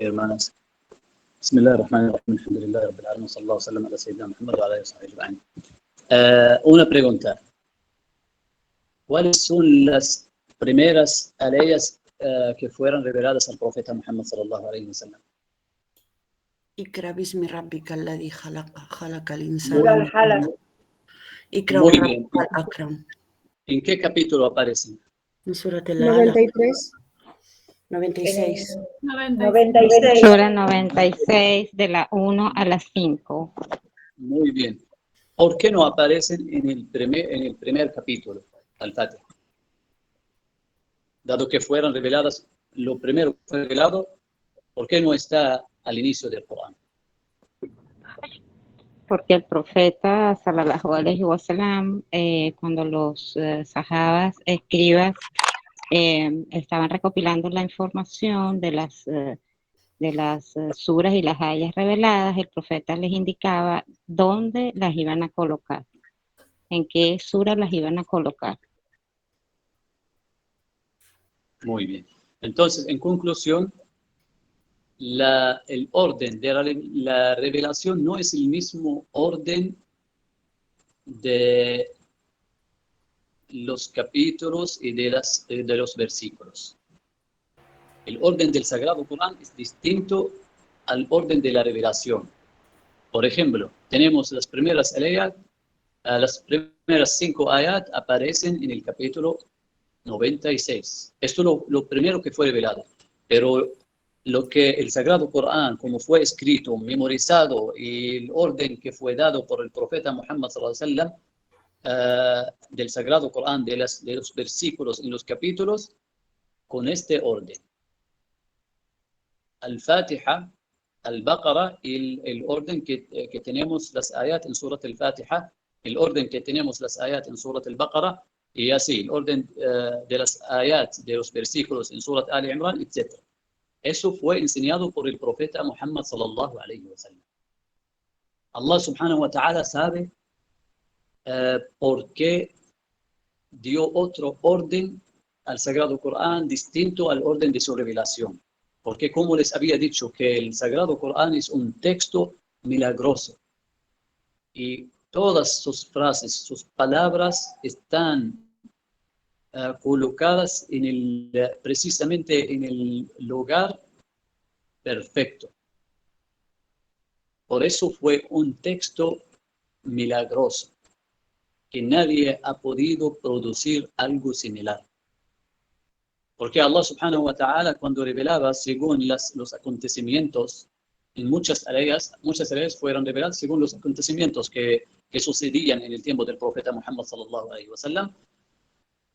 hermanas. Bismillahirrahmanirrahim. Alhamdulillah Rabbil Alamin. Sallallahu alaihi wa sallam ala Sayyidina Muhammad wa ala alihi wa sahbihi ajma'in. Una pregunta. ¿Cuáles son las primeras aleyas que fueron reveladas al profeta Muhammad sallallahu alaihi wa sallam? اقرأ باسم ربك الذي خلق الإنسان Muy من علق. اقرأ Muy وربك bien. الأكرم. ¿En qué capítulo aparecen? En Surat al-Alaq 93. 96. 96. Sura 96 de la 1 a la 5. Muy bien. ¿Por qué no aparecen en el primer capítulo, Al-Fatiha? Dado que fueron reveladas, lo primero que fue revelado, ¿por qué no está al inicio del Corán? Porque el profeta sallallahu alaihi wasallam, cuando los sahabas, escribas, estaban recopilando la información de las suras y las ayas reveladas, el profeta les indicaba dónde las iban a colocar, en qué sura las iban a colocar. Muy bien. Entonces, en conclusión, el orden de la revelación no es el mismo orden de los capítulos y de los versículos. El orden del Sagrado Corán es distinto al orden de la revelación. Por ejemplo, tenemos las primeras ayat, las primeras 5 ayat aparecen en el capítulo 96. Esto es lo primero que fue revelado. Pero lo que el Sagrado Corán, como fue escrito, memorizado, y el orden que fue dado por el profeta Muhammad sallallahu alaihi wasallam, del Sagrado Corán, de los versículos en los capítulos, con este orden. Al-Fatiha, Al-Baqarah, el orden que tenemos las ayat en Surat Al-Fatiha, el orden que tenemos las ayat en Surat Al-Baqarah, y así, el orden de las ayat, de los versículos en Surat Al-Imran, etc. Eso fue enseñado por el profeta Muhammad sallallahu alayhi wa sallam. Allah subhanahu wa ta'ala sabe por qué dio otro orden al Sagrado Corán distinto al orden de su revelación. Porque como les había dicho que el Sagrado Corán es un texto milagroso y todas sus frases, sus palabras están colocadas precisamente en el lugar perfecto. Por eso fue un texto milagroso, que nadie ha podido producir algo similar. Porque Allah subhanahu wa ta'ala, cuando revelaba según los acontecimientos, en muchas áreas fueron reveladas según los acontecimientos que sucedían en el tiempo del profeta Muhammad sallallahu alaihi wasallam.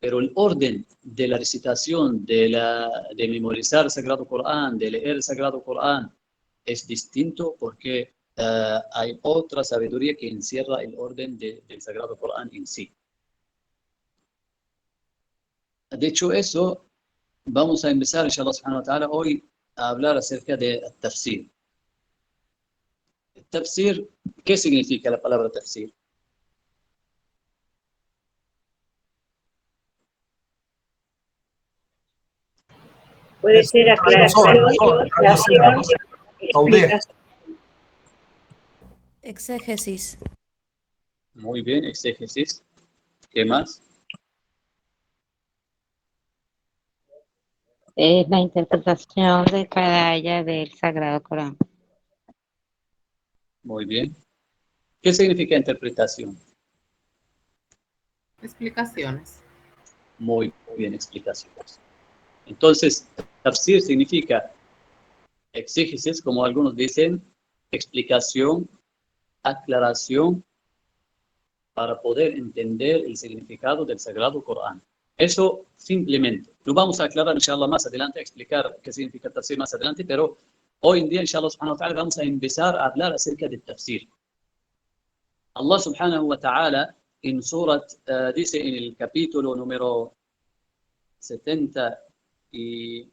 Pero el orden de la recitación, de memorizar el Sagrado Corán, de leer el Sagrado Corán, es distinto porque hay otra sabiduría que encierra el orden del Sagrado Corán en sí. Dicho eso, vamos a empezar, inshallah subhanahu wa ta'ala, hoy a hablar acerca de tafsir. Tafsir, ¿qué significa la palabra tafsir? Puede ser aclaración, explicación. Exégesis. Muy bien, exégesis. ¿Qué más? Es la interpretación de cada aya del Sagrado Corán. Muy bien. ¿Qué significa interpretación? Explicaciones. Muy bien, explicaciones. Entonces, tafsir significa exégesis, como algunos dicen, explicación, aclaración, para poder entender el significado del Sagrado Corán. Eso simplemente. Lo vamos a aclarar, inshallah, más adelante, a explicar qué significa tafsir más adelante, pero hoy en día, inshallah, subhanahu wa ta'ala, vamos a empezar a hablar acerca del tafsir. Allah subhanahu wa ta'ala en surat, dice en el capítulo número 70 y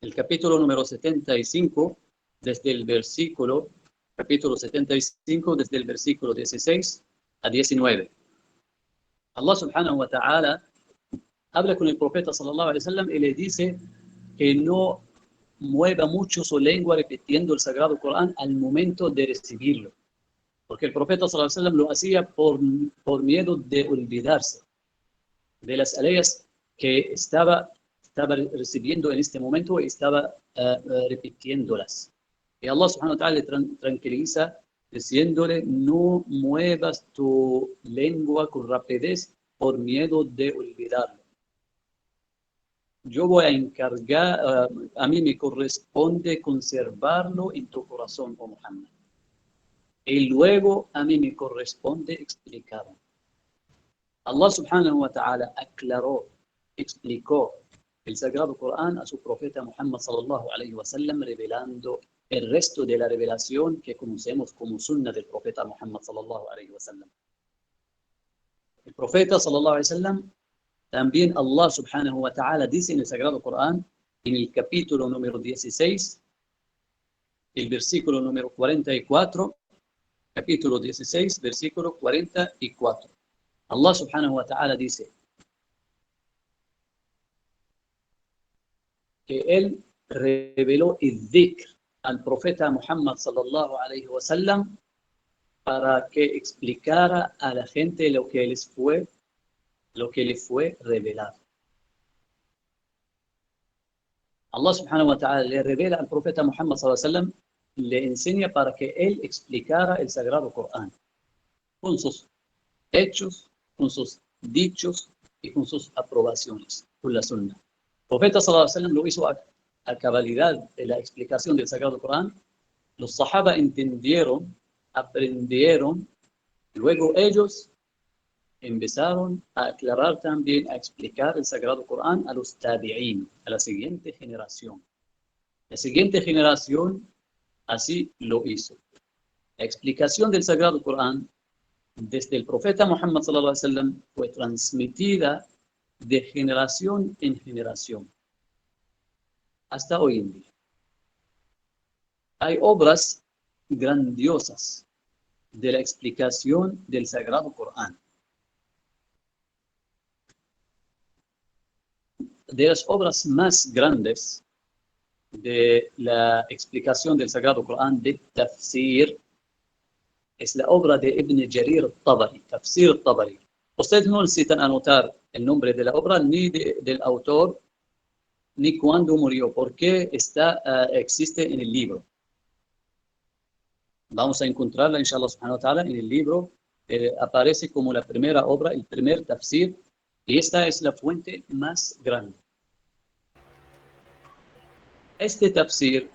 el capítulo número 75, desde el versículo, capítulo 75, desde el versículo 16 a 19. Allah subhanahu wa ta'ala habla con el profeta sallallahu alaihi wasallam y le dice que no mueva mucho su lengua repitiendo el Sagrado Corán al momento de recibirlo. Porque el profeta sallallahu alaihi wasallam lo hacía por miedo de olvidarse de las aleyas que estaba recibiendo en este momento y estaba repitiéndolas. Y Allah subhanahu wa ta'ala le tranquiliza diciéndole: no muevas tu lengua con rapidez por miedo de olvidarlo. Yo voy a encargar, a mí me corresponde conservarlo en tu corazón, oh Muhammad. Y luego a mí me corresponde explicarlo. Allah subhanahu wa ta'ala aclaró, explicó el Sagrado Corán a su profeta Muhammad sallallahu alayhi wa sallam, revelando el resto de la revelación que conocemos como sunna del profeta Muhammad sallallahu alayhi wa sallam. El profeta sallallahu alayhi wa sallam, también Allah subhanahu wa ta'ala dice en el Sagrado Corán, en el capítulo número 16, el versículo número 44, capítulo 16, versículo 44. Allah subhanahu wa ta'ala dice que Él reveló el dhikr al profeta Muhammad sallallahu alayhi wa sallam para que explicara a la gente lo que le fue revelado. Allah subhanahu wa ta'ala le revela al profeta Muhammad sallallahu alayhi wa sallam, le enseña para que él explicara el Sagrado Corán con sus hechos, con sus dichos y con sus aprobaciones, con la sunna. El profeta sallallahu alayhi wa sallam lo hizo a cabalidad de la explicación del Sagrado Corán. Los sahaba entendieron, aprendieron, luego ellos empezaron a aclarar también, a explicar el Sagrado Corán a los tabi'in, a la siguiente generación. La siguiente generación así lo hizo. La explicación del Sagrado Corán desde el profeta Muhammad sallallahu alaihi wasallam fue transmitida de generación en generación hasta hoy en día. Hay obras grandiosas de la explicación del Sagrado Corán. De las obras más grandes de la explicación del Sagrado Corán, de tafsir, es la obra de Ibn Jarir al-Tabari, Tafsir al-Tabari. Ustedes no necesitan anotar el nombre de la obra, ni del autor, ni cuándo murió, porque existe en el libro. Vamos a encontrarla, inshallah subhanahu wa ta'ala, en el libro. Aparece como la primera obra, el primer tafsir, y esta es la fuente más grande. Este tafsir,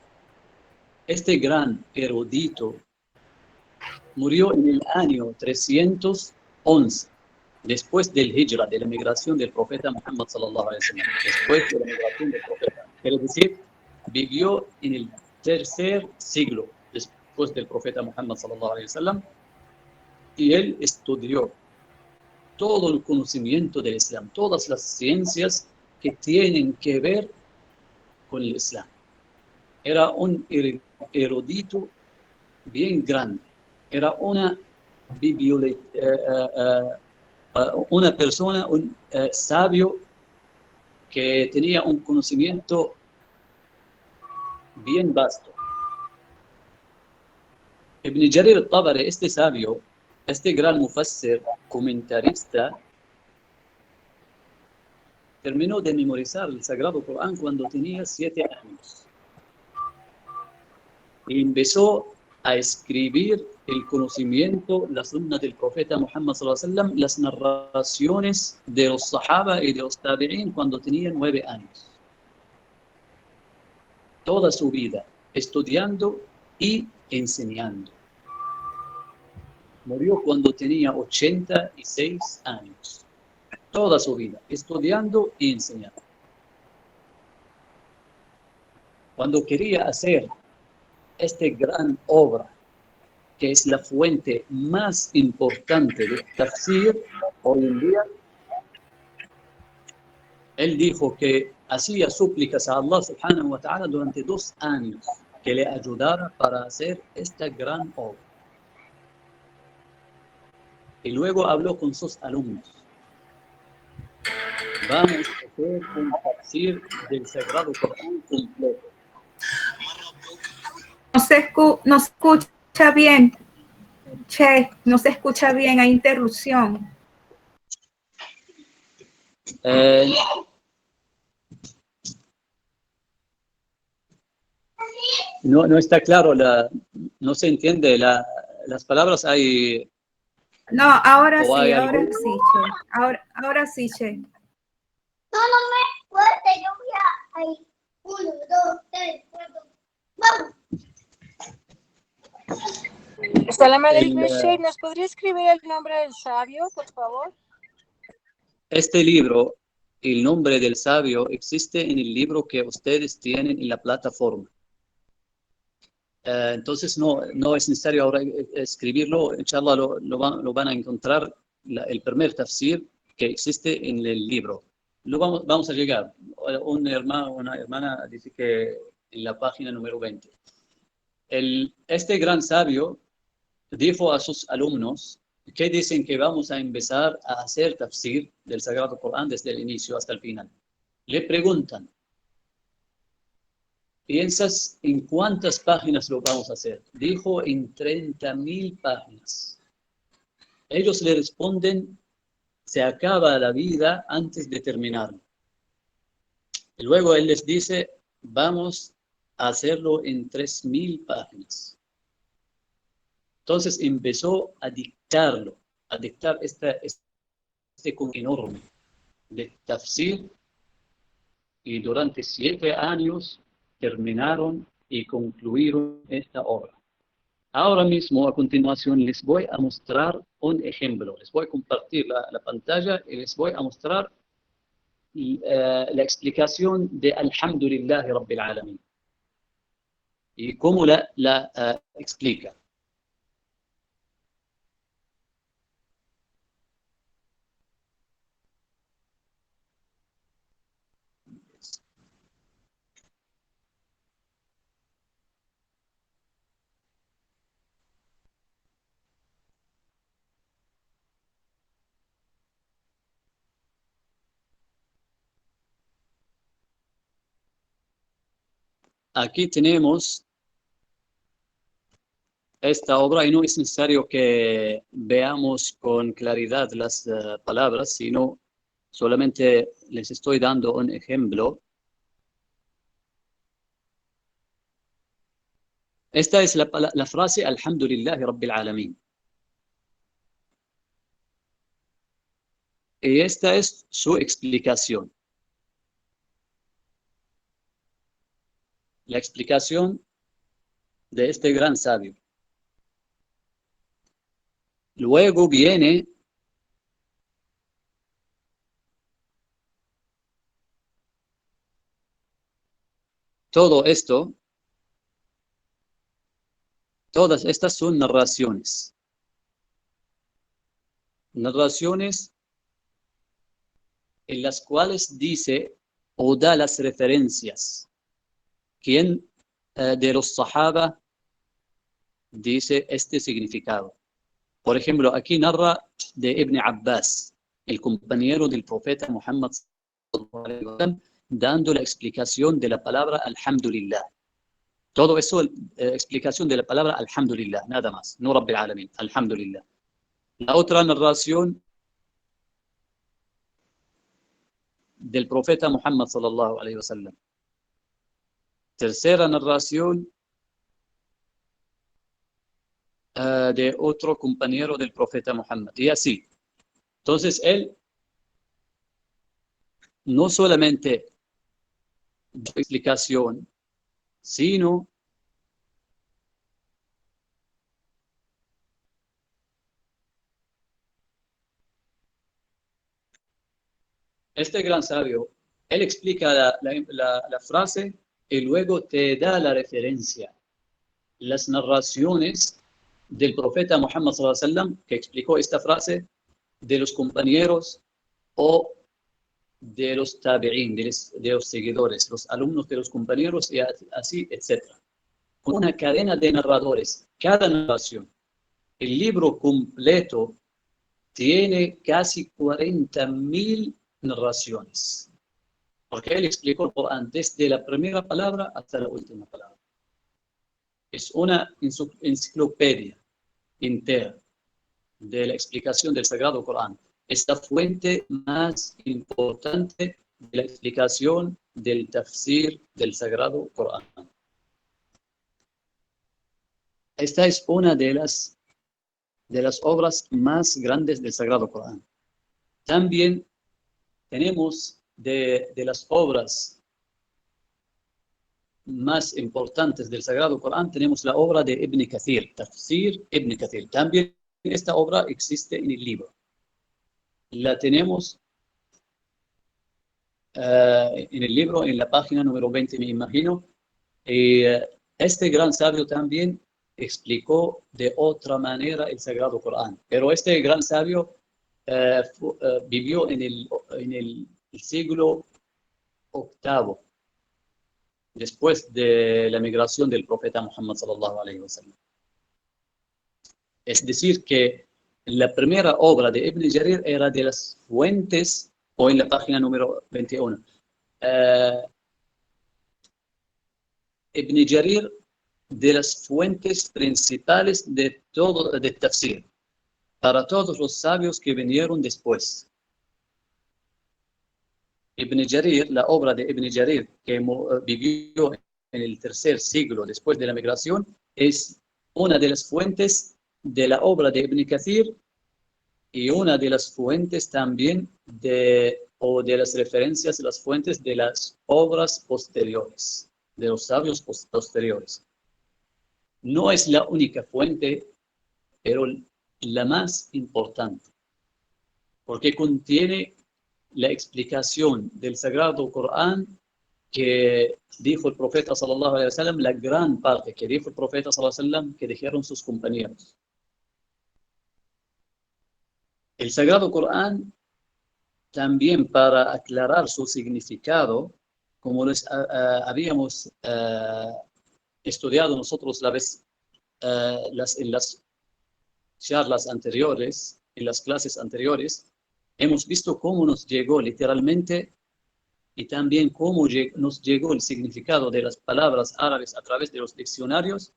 este gran erudito, murió en el año 311, después del hijra, de la migración del profeta Muhammad sallallahu alaihi wasallam. Después de la migración del profeta. Quiere decir, vivió en el tercer siglo después del profeta Muhammad sallallahu alaihi wasallam, y él estudió todo el conocimiento del Islam, todas las ciencias que tienen que ver con el Islam. Era un erudito bien grande. Era una persona, un sabio que tenía un conocimiento bien vasto. Ibn Jarir al-Tabari, este sabio, este gran mufassir, comentarista, terminó de memorizar el Sagrado Corán cuando tenía 7 años. Y empezó a escribir el conocimiento, la sunna del profeta Muhammad sallallahu alaihi wasallam, las narraciones de los sahaba y de los tabi'in cuando tenía 9 años. Toda su vida estudiando y enseñando. Murió cuando tenía 86 años. Toda su vida estudiando y enseñando. Cuando quería hacer esta gran obra, que es la fuente más importante del tafsir hoy en día, él dijo que hacía súplicas a Allah subhanahu wa ta'ala durante 2 años que le ayudara para hacer esta gran obra. Y luego habló con sus alumnos vamos a hacer un tafsir del Sagrado Corán completo. No se escucha bien. Che, no se escucha bien, hay interrupción. No está claro, no se entiende las palabras. Hay. No, ahora ¿O sí, hay ahora algo? sí, Che. Ahora sí, Che. No me fuerte, yo voy a ahí. 1, 2, 3, 4. ¡Vamos! Salam alaikum, Sheikh. ¿Nos podría escribir el nombre del sabio, por favor? Este libro, el nombre del sabio, existe en el libro que ustedes tienen en la plataforma. Entonces no es necesario ahora escribirlo. Inshallah lo van a encontrar el primer tafsir que existe en el libro. Vamos a llegar. Una hermana dice que en la página número 20. Este gran sabio dijo a sus alumnos que dicen que vamos a empezar a hacer tafsir del Sagrado Corán desde el inicio hasta el final. Le preguntan, ¿piensas en cuántas páginas lo vamos a hacer? Dijo en 30.000 páginas. Ellos le responden, se acaba la vida antes de terminarlo. Y luego él les dice, vamos a hacerlo en 3.000 páginas. Entonces empezó a dictar este con enorme de tafsir, y durante 7 años terminaron y concluyeron esta obra. Ahora mismo, a continuación, les voy a mostrar un ejemplo. Les voy a compartir la pantalla y les voy a mostrar la explicación de Alhamdulillah Rabbil Alamin y cómo la explica. Aquí tenemos esta obra y no es necesario que veamos con claridad las palabras, sino solamente les estoy dando un ejemplo. Esta es la frase Alhamdulillah Rabbil Alamin. Y esta es su explicación. La explicación de este gran sabio. Luego viene todo esto. Todas estas son narraciones. Narraciones en las cuales dice o da las referencias. ¿Quién de los sahaba dice este significado? Por ejemplo, aquí narra de Ibn Abbas, el compañero del profeta Muhammad, dando la explicación de la palabra Alhamdulillah. Todo eso, explicación de la palabra Alhamdulillah, nada más, no Rabbil Alamin, Alhamdulillah. La otra narración del profeta Muhammad sallallahu alayhi wa sallam. Tercera narración de otro compañero del profeta Muhammad. Y así. Entonces él no solamente da explicación, sino este gran sabio, él explica la frase y luego te da la referencia. Las narraciones del profeta Muhammad sallallahu alaihi wasallam que explicó esta frase, de los compañeros o de los tabi'in, de los seguidores, los alumnos de los compañeros y así, etc. Una cadena de narradores, cada narración. El libro completo tiene casi 40.000 narraciones. Porque él explicó el Corán desde la primera palabra hasta la última palabra. Es una enciclopedia entera de la explicación del Sagrado Corán. Es la fuente más importante de la explicación del tafsir del Sagrado Corán. Esta es una de las obras más grandes del Sagrado Corán. También tenemos de las obras más importantes del Sagrado Corán, tenemos la obra de Ibn Kathir, Tafsir Ibn Kathir. También esta obra existe en el libro. La tenemos en el libro, en la página número 20, me imagino. Este gran sabio también explicó de otra manera el Sagrado Corán. Pero este gran sabio vivió en el siglo VIII, después de la migración del profeta Muhammad sallallahu alaihi wasallam. Es decir, que la primera obra de Ibn Jarir era de las fuentes, o en la página número 21. Ibn Jarir, de las fuentes principales de todo el tafsir, para todos los sabios que vinieron después. Ibn Jarir, la obra de Ibn Jarir, que vivió en el tercer siglo después de la migración, es una de las fuentes de la obra de Ibn Kathir y una de las fuentes también de las referencias, las fuentes de las obras posteriores, de los sabios posteriores. No es la única fuente, pero la más importante, porque contiene la explicación del Sagrado Corán que dijo el profeta sallallahu alaihi wasallam, la gran parte que dijo el profeta sallallahu alaihi wasallam que dijeron sus compañeros. El Sagrado Corán también, para aclarar su significado, como les habíamos estudiado nosotros en las charlas anteriores, en las clases anteriores, hemos visto cómo nos llegó literalmente y también cómo nos llegó el significado de las palabras árabes a través de los diccionarios.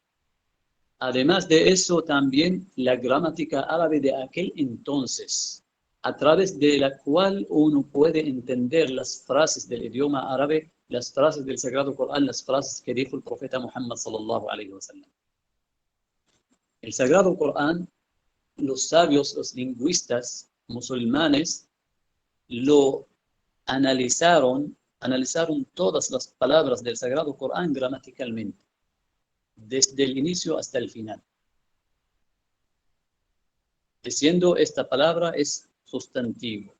Además de eso, también la gramática árabe de aquel entonces, a través de la cual uno puede entender las frases del idioma árabe, las frases del Sagrado Corán, las frases que dijo el profeta Muhammad sallallahu alaihi wasallam. El Sagrado Corán, los sabios, los lingüistas musulmanes, lo analizaron todas las palabras del Sagrado Corán gramaticalmente, desde el inicio hasta el final, diciendo esta palabra es sustantivo.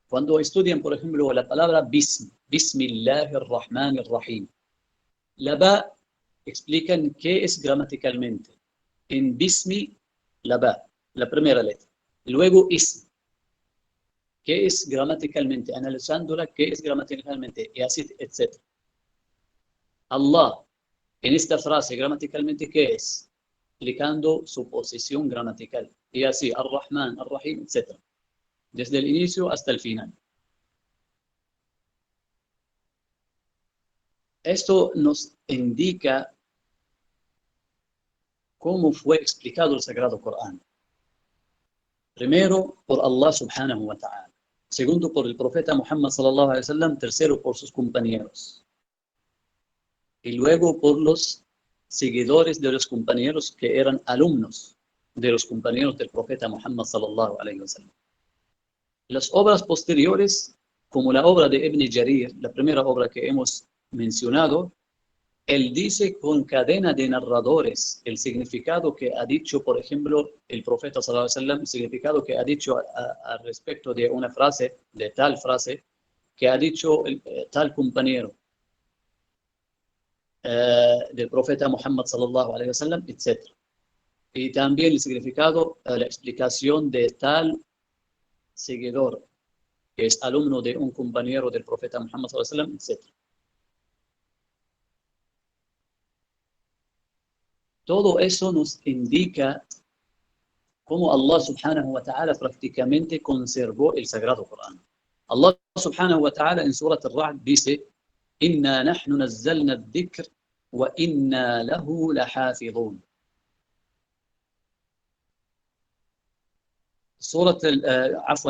Cuando estudian, por ejemplo, la palabra Bismillahirrahmanirrahim, la ba explican qué es gramaticalmente. En Bismi, la ba, la primera letra. Luego ism, qué es gramaticalmente, analizándola, qué es gramaticalmente, y así, etc. Allah, en esta frase gramaticalmente, ¿qué es? Explicando su posición gramatical. Y así, Ar-Rahman, Ar-Rahim, etc. Desde el inicio hasta el final. Esto nos indica cómo fue explicado el Sagrado Corán. Primero, por Allah subhanahu wa ta'ala. Segundo, por el profeta Muhammad sallallahu alaihi wasallam. Tercero, por sus compañeros. Y luego por los seguidores de los compañeros que eran alumnos de los compañeros del profeta Muhammad sallallahu alaihi wasallam. Las obras posteriores, como la obra de Ibn Jarir, la primera obra que hemos mencionado, él dice con cadena de narradores el significado que ha dicho, por ejemplo, el profeta sallallahu alaihi wasallam, el significado que ha dicho al respecto de una frase, de tal frase, que ha dicho tal compañero del profeta Muhammad sallallahu alaihi wasallam, etc. Y también el significado, la explicación de tal seguidor que es alumno de un compañero del profeta Muhammad sallallahu alaihi wasallam, etc. Todo eso nos indica cómo Allah subhanahu wa ta'ala prácticamente conservó el Sagrado Corán. Allah subhanahu wa ta'ala en Surat al-Ra'd dice, Inna nahnu nazzalna al-dhikr wa inna lahu lahafidhun.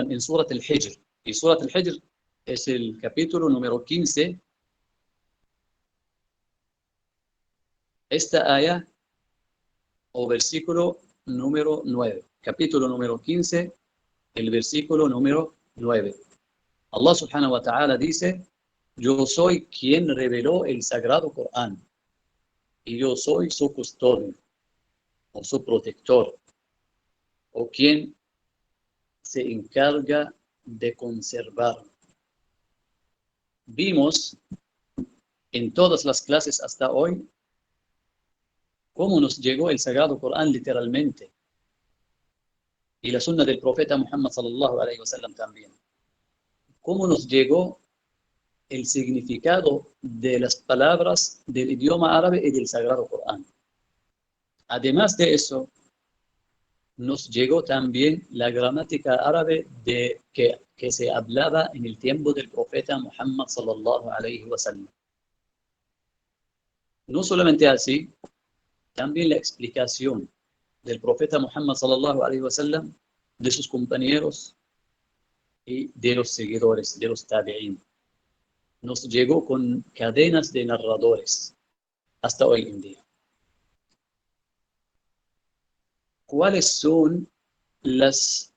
En Surat al-Hijr. Y Surat al-Hijr es el capítulo número 15. Esta aya o versículo número 9. Capítulo número 15, el versículo número 9. Allah subhanahu wa ta'ala dice, yo soy quien reveló el sagrado Corán y yo soy su custodio o su protector o quien se encarga de conservar. Vimos en todas las clases hasta hoy cómo nos llegó el sagrado Corán literalmente y la sunna del profeta Muhammad sallallahu alaihi wasallam también. Cómo nos llegó el significado de las palabras del idioma árabe y del sagrado Corán. Además de eso, nos llegó también la gramática árabe que se hablaba en el tiempo del profeta Muhammad sallallahu alaihi wasallam. No solamente así, también la explicación del profeta Muhammad sallallahu alaihi wasallam, de sus compañeros y de los seguidores, de los tabi'in. Nos llegó con cadenas de narradores hasta hoy en día. ¿Cuáles son las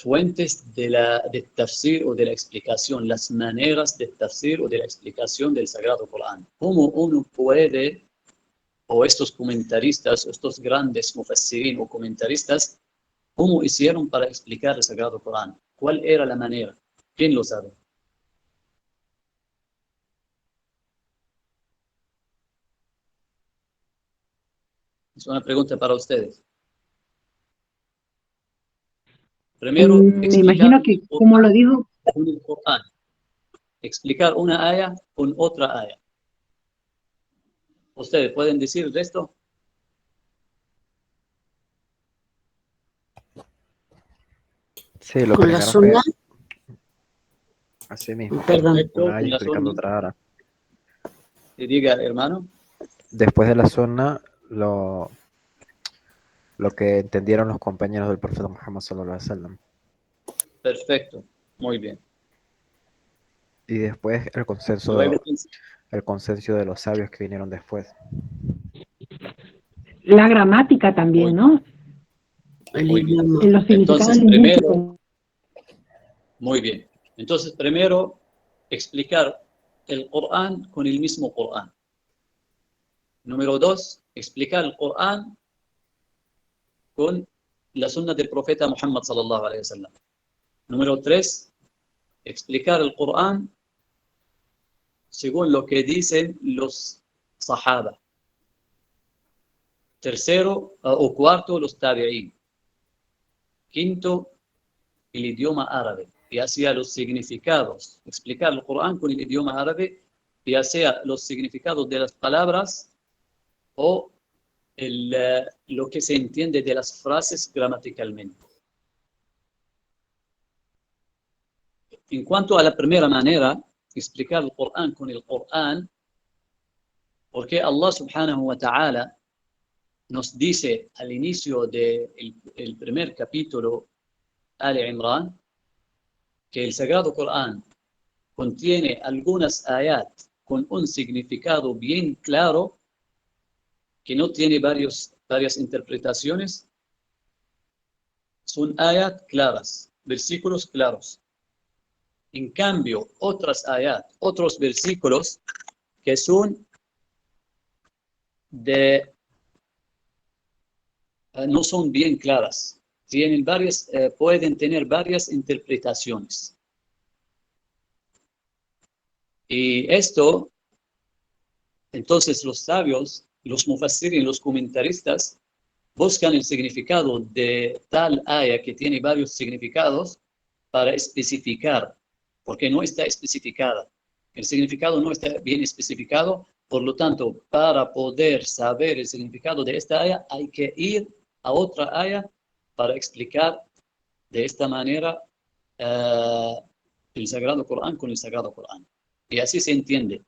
fuentes de tafsir o de la explicación, las maneras de tafsir o de la explicación del Sagrado Corán? ¿Cómo uno puede, o estos comentaristas, estos grandes mufassirin o comentaristas, cómo hicieron para explicar el Sagrado Corán? ¿Cuál era la manera? ¿Quién lo sabe? Es una pregunta para ustedes. Primero, me imagino que, como lo dijo, con el Corán. Explicar una aya con otra aya. ¿Ustedes pueden decir esto? Sí, lo Con la primero sunna. así mismo. Perdón. Una aya Con la explicando sunna. otra aya. Y diga, hermano. Después de la sunna, lo que entendieron los compañeros del profeta Muhammad sallallahu alaihi wasallam. Perfecto. Muy bien. Y después el consenso de los sabios que vinieron después. la gramática también, ¿no? Muy bien. En los significados Entonces, lingüísticos. Muy bien. Entonces, primero, explicar el Corán con el mismo Corán. Número 2, explicar el Corán con la sunna del profeta Muhammad sallallahu alaihi wasallam. Número 3, explicar el Corán según lo que dicen los sahaba. Tercero o cuarto, los tabi'in. Quinto, el idioma árabe, ya sea los significados, explicar el Corán con el idioma árabe, ya sea los significados de las palabras o lo que se entiende de las frases gramaticalmente. En cuanto a la primera manera, explicar el Corán con el Corán, porque Allah subhanahu wa ta'ala nos dice al inicio del primer capítulo, Ali Imran, que el Sagrado Corán contiene algunas ayat con un significado bien claro, que no tiene varias interpretaciones. Son ayat claras, versículos claros. En cambio, otras ayat, otros versículos que son no son bien claras. Pueden tener varias interpretaciones. Y esto, entonces los sabios, los mufassirin, los comentaristas, buscan el significado de tal aya que tiene varios significados para especificar, porque no está especificada. El significado no está bien especificado, por lo tanto, para poder saber el significado de esta aya, hay que ir a otra aya para explicar de esta manera el Sagrado Corán con el Sagrado Corán. Y así se entiende.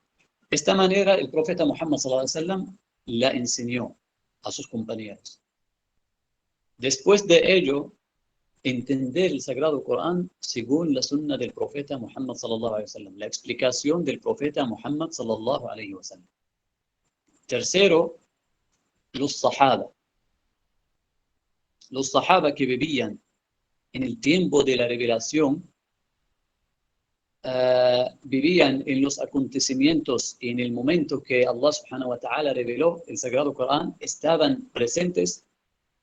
De esta manera el profeta Muhammad sallallahu alaihi wasallam la enseñó a sus compañeros. Después de ello, entender el Sagrado Corán según la sunna del profeta Muhammad sallallahu alaihi wasallam, la explicación del profeta Muhammad sallallahu alaihi wasallam. Tercero, los sahaba. Los sahaba que vivían en el tiempo de la revelación, vivían en los acontecimientos y en el momento que Allah subhanahu wa ta'ala reveló el Sagrado Corán, estaban presentes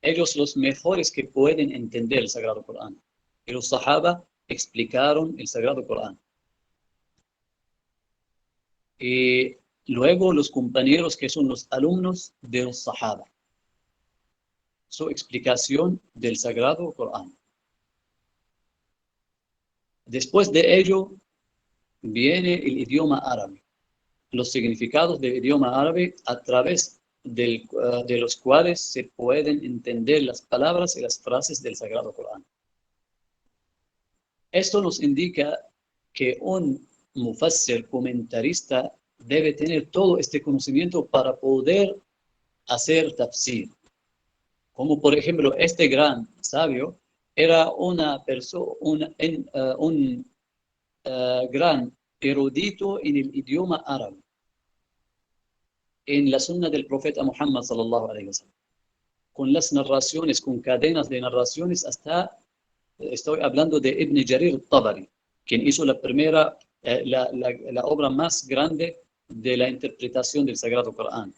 ellos los mejores que pueden entender el Sagrado Corán. Y los sahaba explicaron el Sagrado Corán. Y luego los compañeros que son los alumnos de los sahaba. Su explicación del Sagrado Corán. Después de ello viene el idioma árabe. Los significados del idioma árabe a través de los cuales se pueden entender las palabras y las frases del Sagrado Corán. Esto nos indica que un mufassir, comentarista, debe tener todo este conocimiento para poder hacer tafsir. Como por ejemplo, este gran sabio era una persona, un gran erudito en el idioma árabe, en la sunna del profeta Muhammad sallallahu alaihi wasallam, con las narraciones, con cadenas de narraciones, hasta, estoy hablando de Ibn Jarir al-Tabari, quien hizo la primera, la obra más grande de la interpretación del Sagrado Corán.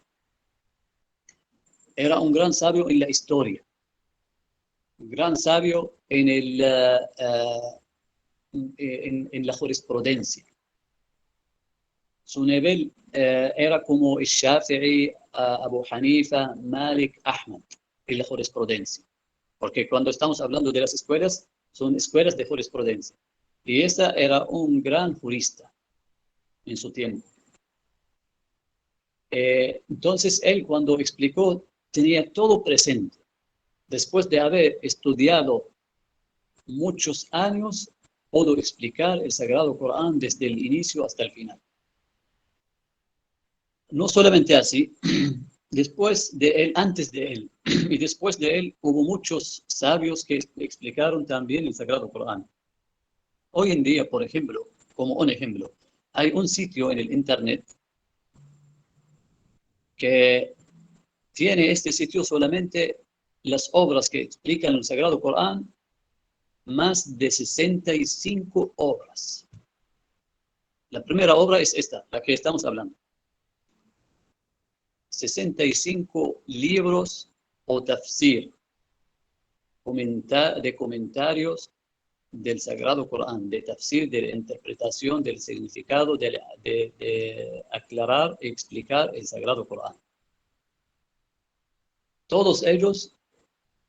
Era un gran sabio en la historia, un gran sabio en la jurisprudencia. Su nivel era como el Shafi'i, Abu Hanifa, Malik, Ahmad en la jurisprudencia. Porque cuando estamos hablando de las escuelas, son escuelas de jurisprudencia. Y esa era un gran jurista en su tiempo. Entonces él, cuando explicó, tenía todo presente. Después de haber estudiado muchos años, pudo explicar el Sagrado Corán desde el inicio hasta el final. No solamente así, después de él, antes de él y después de él, hubo muchos sabios que explicaron también el Sagrado Corán. Hoy en día, por ejemplo, como un ejemplo, hay un sitio en el Internet que tiene este sitio solamente las obras que explican el Sagrado Corán, más de 65 obras. La primera obra es esta, la que estamos hablando. 65 libros o tafsir, de comentarios del Sagrado Corán, de tafsir, de interpretación, del significado, de aclarar y explicar el Sagrado Corán. Todos ellos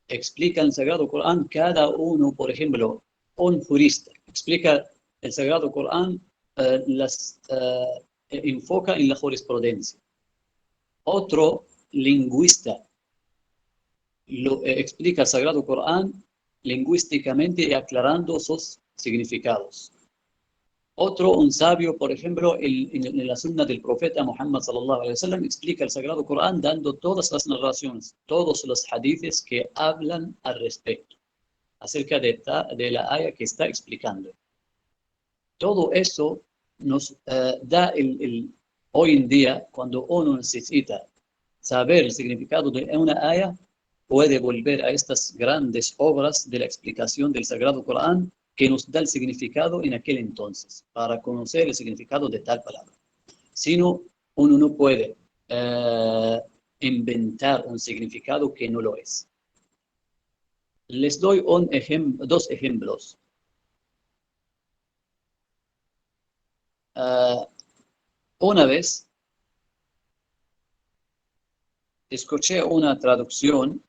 explican el Sagrado Corán, cada uno, por ejemplo, un jurista explica el Sagrado Corán, enfoca en la jurisprudencia. Otro lingüista explica el Sagrado Corán lingüísticamente y aclarando sus significados. Otro, un sabio, por ejemplo, en la sunna del profeta Muhammad sallallahu alaihi wasallam, explica el Sagrado Corán dando todas las narraciones, todos los hadiths que hablan al respecto, acerca de la aya que está explicando. Todo eso nos da hoy en día, cuando uno necesita saber el significado de una aya, puede volver a estas grandes obras de la explicación del Sagrado Corán que nos da el significado en aquel entonces, para conocer el significado de tal palabra. Si no, uno no puede inventar un significado que no lo es. Les doy dos ejemplos. Una vez escuché una traducción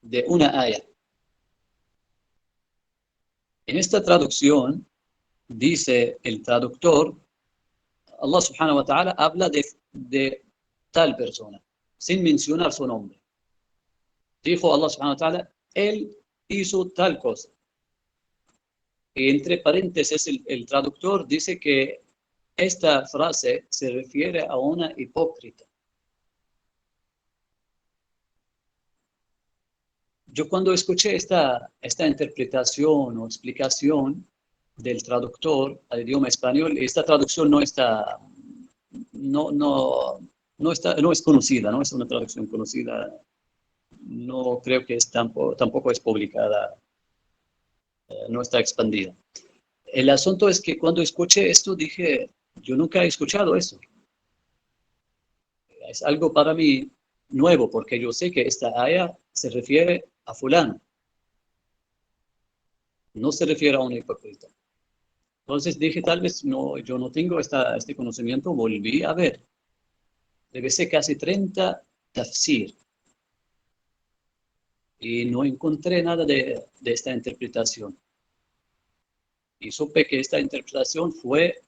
de una aya. En esta traducción dice el traductor, Allah subhanahu wa ta'ala habla de tal persona, sin mencionar su nombre. Dijo Allah subhanahu wa ta'ala, él hizo tal cosa. Y entre paréntesis, el traductor dice que esta frase se refiere a una hipócrita. Yo cuando escuché esta interpretación o explicación del traductor al idioma español, esta traducción no es conocida, no es una traducción conocida. No creo que tampoco es publicada, no está expandida. El asunto es que cuando escuché esto dije, yo nunca he escuchado eso. Es algo para mí nuevo, porque yo sé que esta aya se refiere a fulano. No se refiere a un hipócrita. Entonces dije, tal vez yo no tengo este conocimiento, volví a ver. Revisé casi 30 tafsir y no encontré nada de esta interpretación. Y supe que esta interpretación fue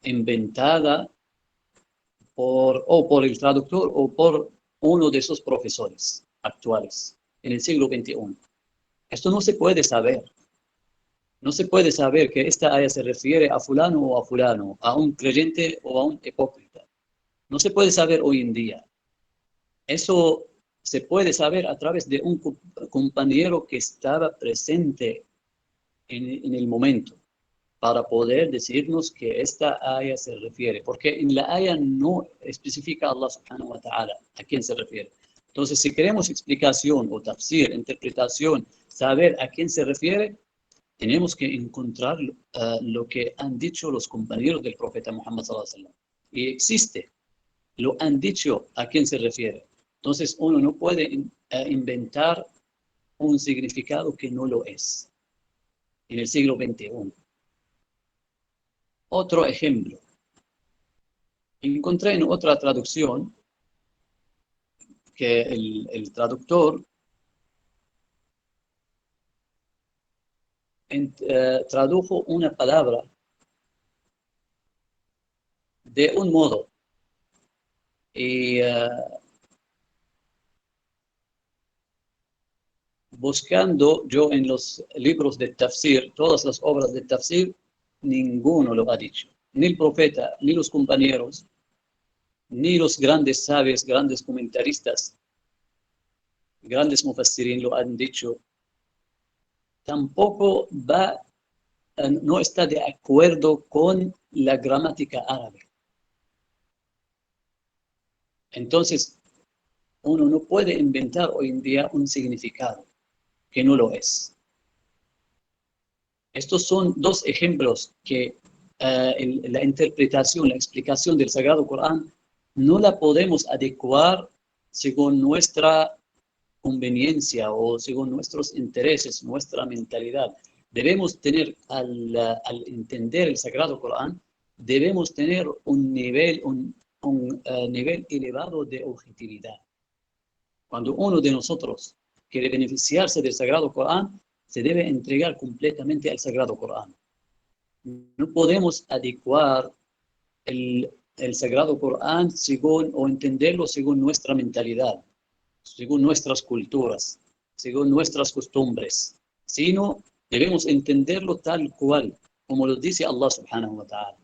inventada por el traductor o por uno de sus profesores actuales en el siglo XXI. Esto no se puede saber. No se puede saber que esta aya se refiere a fulano o a fulano, a un creyente o a un hipócrita. No se puede saber hoy en día. Eso se puede saber a través de un compañero que estaba presente en el momento para poder decirnos que esta aya se refiere, porque en la aya no especifica a Allah subhanahu wa ta'ala a quién se refiere. Entonces, si queremos explicación o tafsir, interpretación, saber a quién se refiere, tenemos que encontrar lo que han dicho los compañeros del profeta Muhammad sallallahu alaihi wasallam. Y existe, lo han dicho a quién se refiere. Entonces, uno no puede inventar un significado que no lo es en el siglo XXI. Otro ejemplo. Encontré en otra traducción que el traductor tradujo una palabra de un modo y buscando yo en los libros de tafsir, todas las obras de tafsir, ninguno lo ha dicho. Ni el profeta, ni los compañeros, ni los grandes sabios, grandes comentaristas, grandes mufassirin lo han dicho. Tampoco no está de acuerdo con la gramática árabe. Entonces, uno no puede inventar hoy en día un significado que no lo es. Estos son dos ejemplos que la interpretación, la explicación del Sagrado Corán no la podemos adecuar según nuestra conveniencia o según nuestros intereses, nuestra mentalidad. Debemos tener, al entender el Sagrado Corán, debemos tener un nivel elevado de objetividad. Cuando uno de nosotros quiere beneficiarse del Sagrado Corán, se debe entregar completamente al Sagrado Corán. No podemos adecuar el Sagrado Corán o entenderlo según nuestra mentalidad, según nuestras culturas, según nuestras costumbres, sino debemos entenderlo tal cual, como lo dice Allah subhanahu wa ta'ala.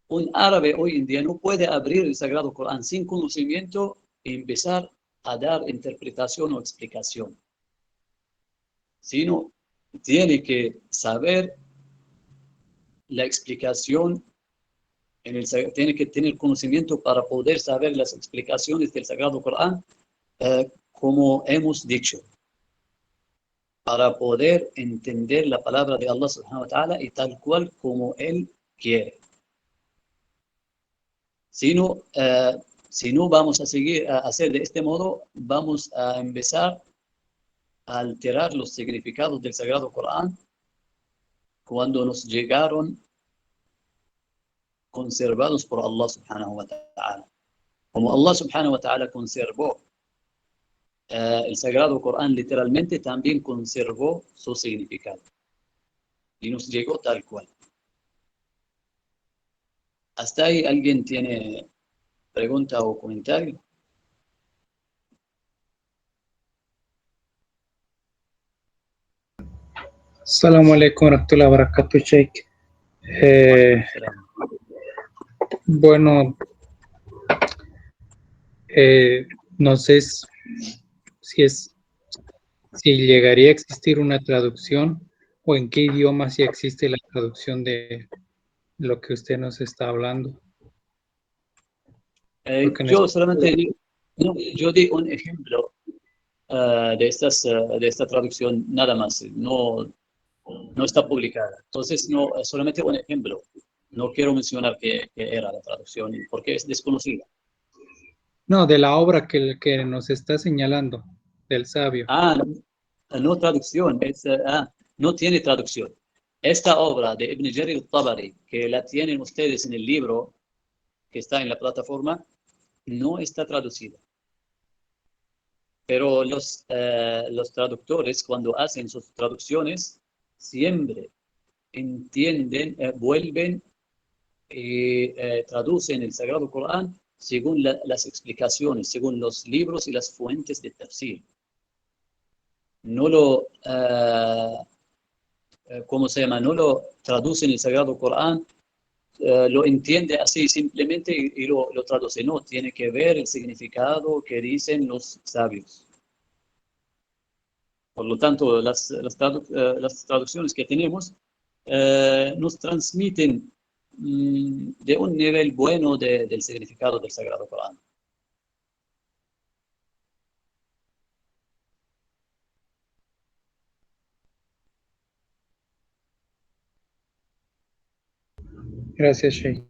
Un árabe hoy en día no puede abrir el Sagrado Corán sin conocimiento y empezar a dar interpretación o explicación, sino tiene que saber la explicación, tiene que tener conocimiento para poder saber las explicaciones del Sagrado Corán, como hemos dicho, para poder entender la palabra de Allah subhanahu wa ta'ala y tal cual como Él quiere. Si no vamos a seguir a hacer de este modo, vamos a empezar a alterar los significados del Sagrado Corán cuando nos llegaron conservados por Allah subhanahu wa ta'ala. Como Allah subhanahu wa ta'ala conservó el Sagrado Corán, literalmente también conservó su significado y nos llegó tal cual. ¿Hasta ahí alguien tiene pregunta o comentario? Assalamu alaikum warahmatullahi wabarakatuh, Sheikh. Bueno, no sé si llegaría a existir una traducción o en qué idioma sí existe la traducción de lo que usted nos está hablando. Yo solamente yo di un ejemplo de esta traducción nada más, no está publicada. Entonces, solamente un ejemplo. No quiero mencionar qué era la traducción porque es desconocida. No, de la obra que nos está señalando, del sabio. No traducción, no tiene traducción. Esta obra de Ibn Jarir al-Tabari, que la tienen ustedes en el libro que está en la plataforma, no está traducida. Pero los traductores, cuando hacen sus traducciones, siempre entienden, vuelven y traducen el Sagrado Corán según las explicaciones, según los libros y las fuentes de tafsir. No lo, ¿cómo se llama? No lo traducen el Sagrado Corán, lo entiende así simplemente y lo traduce. No, tiene que ver el significado que dicen los sabios. Por lo tanto, las traducciones que tenemos nos transmiten de un nivel bueno del significado del Sagrado Corán. Gracias, Sheikh.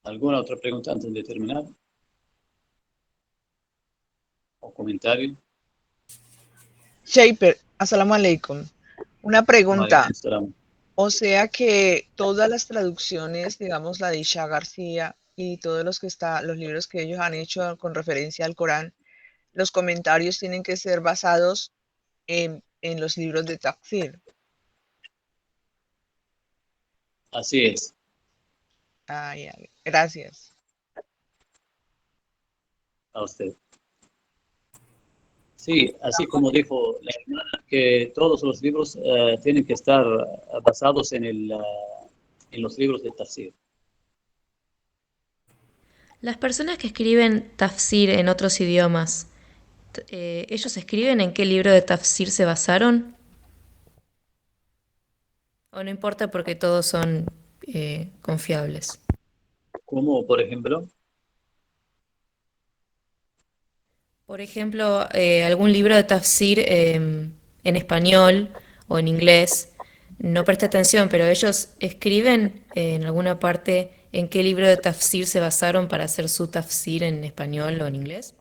¿Alguna otra pregunta antes de terminar? ¿O comentario? Shaper, assalamu alaikum. Una pregunta. Alaikum salam. O sea que todas las traducciones, digamos la de Isha García y todos los libros que ellos han hecho con referencia al Corán, los comentarios tienen que ser basados en los libros de tafsir. Así es. Ya. Gracias. A usted. Sí, así como dijo la hermana, que todos los libros tienen que estar basados en los libros de tafsir. Las personas que escriben tafsir en otros idiomas, ¿ellos escriben en qué libro de tafsir se basaron? ¿O no importa porque todos son confiables? ¿Cómo, por ejemplo? Por ejemplo, algún libro de tafsir en español o en inglés, no presté atención, pero ellos escriben en alguna parte en qué libro de tafsir se basaron para hacer su tafsir en español o en inglés.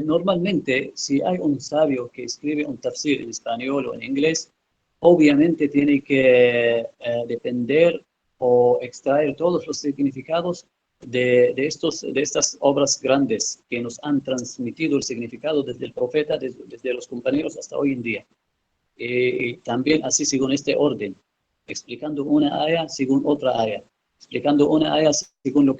Normalmente, si hay un sabio que escribe un tafsir en español o en inglés, obviamente tiene que depender o extraer todos los significados de estas obras grandes que nos han transmitido el significado desde el profeta, desde los compañeros hasta hoy en día. Y también así según este orden, explicando una aya según otra aya, explicando una aya según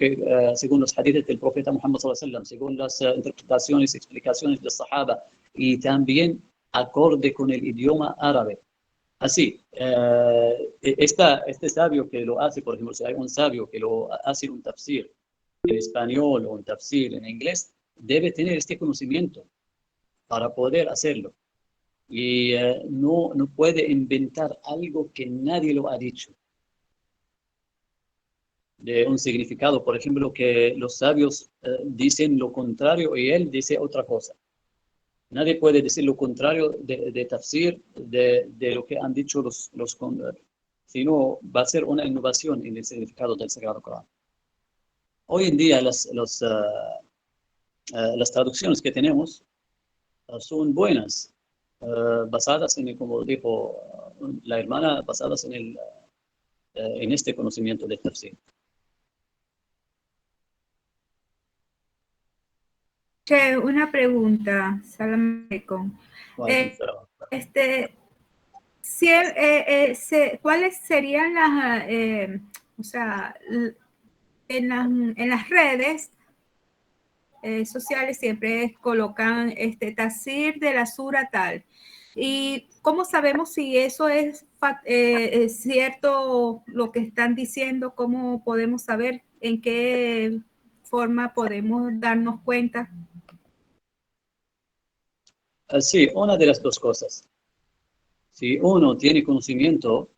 según los hadiths del profeta Muhammad sallallahu alaihi wasallam, según las interpretaciones y explicaciones de Sahaba, y también acorde con el idioma árabe. Así, este sabio que lo hace, por ejemplo, si hay un sabio que lo hace un tafsir en español o un tafsir en inglés, debe tener este conocimiento para poder hacerlo. Y no puede inventar algo que nadie lo ha dicho. De un significado, por ejemplo, que los sabios dicen lo contrario y él dice otra cosa. Nadie puede decir lo contrario de tafsir, de lo que han dicho los sino va a ser una innovación en el significado del Sagrado Corán. Hoy en día las traducciones que tenemos son buenas, basadas como dijo la hermana, basadas en este conocimiento del tafsir. Una pregunta, Salam aleikum. ¿Cuáles serían las, en las redes, sociales siempre colocan tafsir de la sura tal. ¿Y cómo sabemos si eso es cierto lo que están diciendo? ¿Cómo podemos saber en qué forma podemos darnos cuenta? Sí, una de las dos cosas. Si uno tiene conocimiento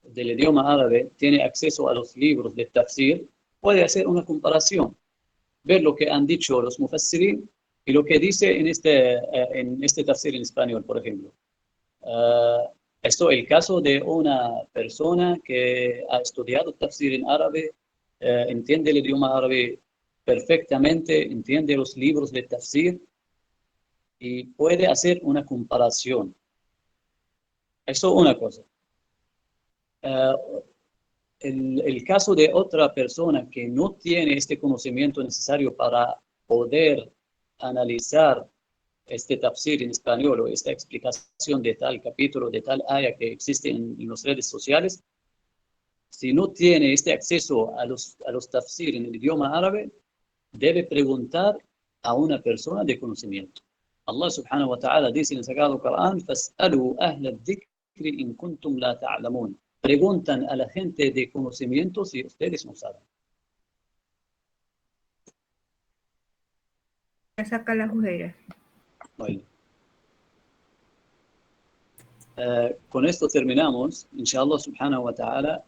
del idioma árabe, tiene acceso a los libros de tafsir, puede hacer una comparación, ver lo que han dicho los mufassirin y lo que dice en este tafsir en español, por ejemplo. Esto es el caso de una persona que ha estudiado tafsir en árabe, entiende el idioma árabe perfectamente, entiende los libros de tafsir y puede hacer una comparación. Eso es una cosa. El caso de otra persona que no tiene este conocimiento necesario para poder analizar este tafsir en español o esta explicación de tal capítulo, de tal aya que existe en las redes sociales, si no tiene este acceso a los tafsir en el idioma árabe, debe preguntar a una persona de conocimiento. Allah subhanahu wa ta'ala dice en el Sagrado Corán, فَاسْأَلُوا أَهْلَ الذِّكْرِ إِن كُنتُمْ لَا تَعْلَمُونَ. Preguntan a la gente de conocimiento si ustedes no saben. Saca la juguera. Bueno. Con esto terminamos. Inshallah subhanahu wa ta'ala,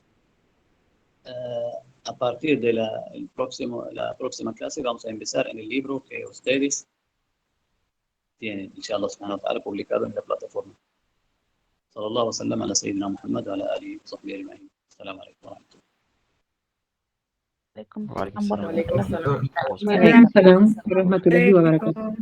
a partir de la próxima clase vamos a empezar en el libro que ustedes tienen, inshallah subhanahu wa ta'ala, publicado en la plataforma. Sallallahu wa sallam ala sayyidina Muhammad wa ala alihi wa sahbihi ajma'in. Assalamu alaikum wa rahmatullahi. Wa alaikum salam. Wa alaikum salam wa rahmatullahi wa barakatuh.